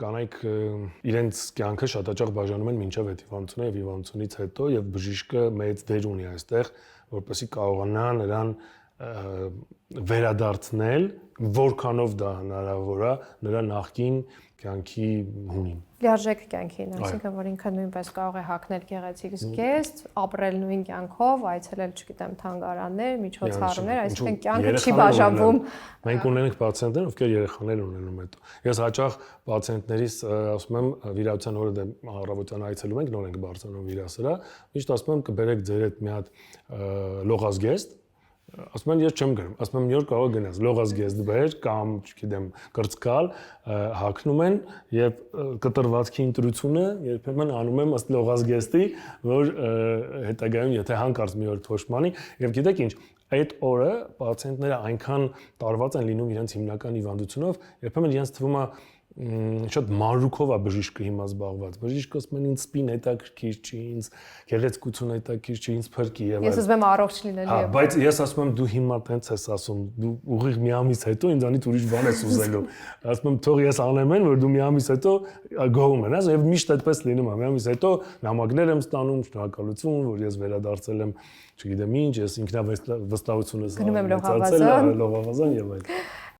կանայք իրենց կյանքը շատ հաճախ բաժանում են մինչև այդ հիվանդությունը եւ հիվանդությունից հետո եւ բժիշկը մեծ դեր ունի այստեղ, որպեսզի կարողանա նրան վերադարձնել, որքանով դա հնարավոր է նրա նախկին կյանքի հունին։ Լիարժեք կյանքին, այսինքն որ ինքը նույնպես կարող է հագնել գեղեցիկ զգեստ, ապրել նույն կյանքով, այցելել, չգիտեմ, թանգարաններ, միջոցառումներ, այսինքն կյանքը չի բաժանվում։ Մենք ունենք պացիենտներ, ովքեր երեխաներ ունենում հետո։ Ես հաճախ պացիենտներիս ասում եմ, վիրահատության օրը առավոտյան այցելում ենք, նոր ենք բարձրանում վիրասրահ, միշտ ասում եմ կբերեք ձեր հետ մի հատ լողազգեստ, ասում են ես չեմ գրում, ասում եմ մի օր կարող գնաս լողազգեստ բեր կամ, չգիտեմ, կրծքալ, հագնում են եւ կտրվածքի ընտրությունը երբեմն անում եմ ըստ լողազգեստի, որ հետագայում եթե հանկարծ մի օր թոշմանի եւ գիտեք ինչ, այդ օրը պացիենտները այնքան տարված են լինում իրենց հիմնական հիվանդությունով, երբեմն իրենց թվում է շատ մանրուքով է բժիշկը հիմա զբաղված։ Բժիշկը ասում են ինձ սպին հետաքրքիր չի, ինձ գեղեցկություն հետաքրքիր չի, ինձ փրկի եւ Ես ուզում եմ առողջ լինել։ Հա, բայց ես ասում եմ դու հիմա տենց ես ասում, դու ուղիղ մի ամիս հետո ինձանից ուրիշ բան ես ուզելու։ Ասում եմ թող ես անեմ այն, որ դու մի ամիս հետո գոհում ես եւ միշտ այդպես լինում է։ Մի ամիս հետո նամակներ եմ ստանում, շնորհակալություն, որ ես վերադարձել եմ, չգիտեմ ինչ, ես ինքնավստահությունս գնում եմ լողավազան եւ այլն։